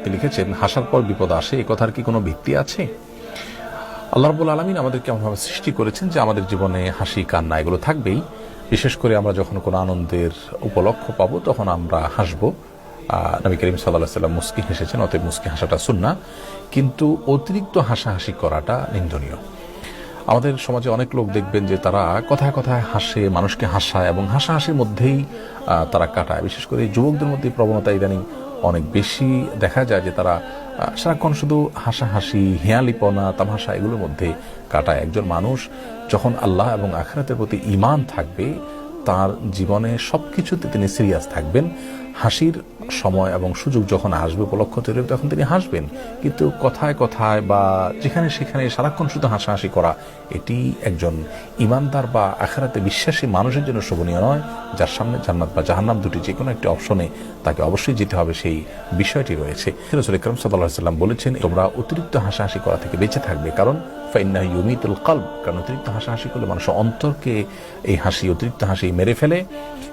তিনি লিখেছেন, হাসার পর বিপদ আসে, এই কথার কি কোনো ভিত্তি আছে? আল্লাহ রাব্বুল আলামিন আমাদেরকে এমনভাবে সৃষ্টি করেছেন যে আমাদের জীবনে হাসি কান্না এগুলো থাকবেই। বিশেষ করে আমরা যখন কোনো আনন্দের উপলক্ষ পাবো তখন আমরা হাসবো। নবী করিম সাল্লাল্লাহু আলাইহি ওয়াসাল্লাম মুস্কি হেসেছেন, অতএব মুস্কি হাসাটা সুন্নাহ, কিন্তু অতিরিক্ত হাসাহাসি করাটা নিন্দনীয়। আমাদের সমাজে অনেক লোক দেখবেন যে তারা কথায় কথায় হাসে, মানুষকে হাসায় এবং হাসাহাসির মধ্যেই তারা কাটায়। বিশেষ করে যুবকদের মধ্যে প্রবণতা ইদানিং অনেক বেশি দেখা যায় যে তারা সারাক্ষণ শুধু হাসাহাসি, হেয়ালিপনা, তামাশা এগুলোর মধ্যে কাটায়। একজন মানুষ যখন আল্লাহ এবং আখিরাতের প্রতি ঈমান থাকবে, তার জীবনে সবকিছুতে তিনি সিরিয়াস থাকবেন। হাসির সময় এবং সুযোগ যখন আসবে, উপলক্ষ তৈরি হবে, তখন তিনি হাসবেন। কিন্তু কথায় কথায় বা যেখানে সেখানে সারাক্ষণ শুধু হাসাহাসি করা, এটি একজন ইমানদার বা আখিরাতে বিশ্বাসী মানুষের জন্য শোভনীয় নয়, যার সামনে জান্নাত বা জাহান্নাম দুটি যে কোনো একটি অপশনে তাকে অবশ্যই যেতে হবে, সেই বিষয়টি রয়েছে। রাসূল আকরাম সাল্লাল্লাহু আলাইহি ওয়াসাল্লাম বলেছেন, তোমরা অতিরিক্ত হাসাহাসি করা থেকে বেঁচে থাকবে, কারণ ফাইন্নাহু ইউমিতুল কলব, কারণ অতিরিক্ত হাসাহাসি করলে মানুষের অন্তরকে এই হাসি, অতিরিক্ত হাসি মেরে ফেলে।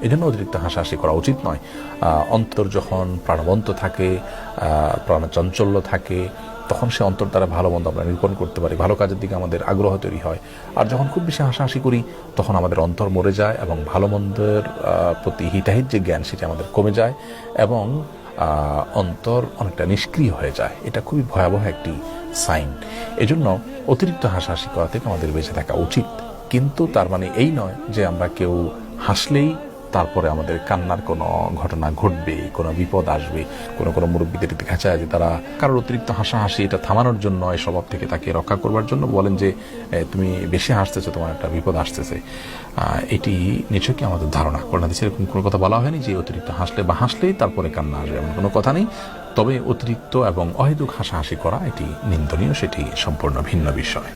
এই জন্য অতিরিক্ত হাসাহাসি করা উচিত নয়। অন্তর যখন প্রাণবন্ত থাকে, প্রাণচাঞ্চল্য থাকে, তখন সে অন্তর দ্বারা ভালো মন্দ আমরা নিরূপণ করতে পারি, ভালো কাজের দিকে আমাদের আগ্রহ তৈরি হয়। আর যখন খুব বেশি হাসাহাসি করি, তখন আমাদের অন্তর মরে যায় এবং ভালো মন্দের প্রতি হিতাহিত যে জ্ঞান, সেটা আমাদের কমে যায় এবং অন্তর অনেকটা নিষ্ক্রিয় হয়ে যায়। এটা খুবই ভয়াবহ একটি সাইন। এজন্য অতিরিক্ত হাসাহাসি করা থেকে আমাদের বেঁচে থাকা উচিত, কিন্তু তার মানে এই নয় যে আমরা কেউ হাসলেই তারপরে আমাদের কান্নার কোনো ঘটনা ঘটবে, কোনো বিপদ আসবে। কোনো মুরব্বীদের দেখা যায় যে তারা কারোর অতিরিক্ত হাসাহাসি এটা থামানোর জন্য, এই স্বভাব থেকে তাকে রক্ষা করবার জন্য বলেন যে তুমি বেশি হাসতেছো, তোমার একটা বিপদ আসতেছে। এটি নিছকই আমাদের ধারণা। কোরআন হাদিসে এরকম কোনো কথা বলা হয়নি যে অতিরিক্ত হাসলে বা হাসলেই তারপরে কান্না আসবে, এমন কোনো কথা নেই। তবে অতিরিক্ত এবং অহেতুক হাসাহাসি করা এটি নিন্দনীয়, সেটি সম্পূর্ণ ভিন্ন বিষয়।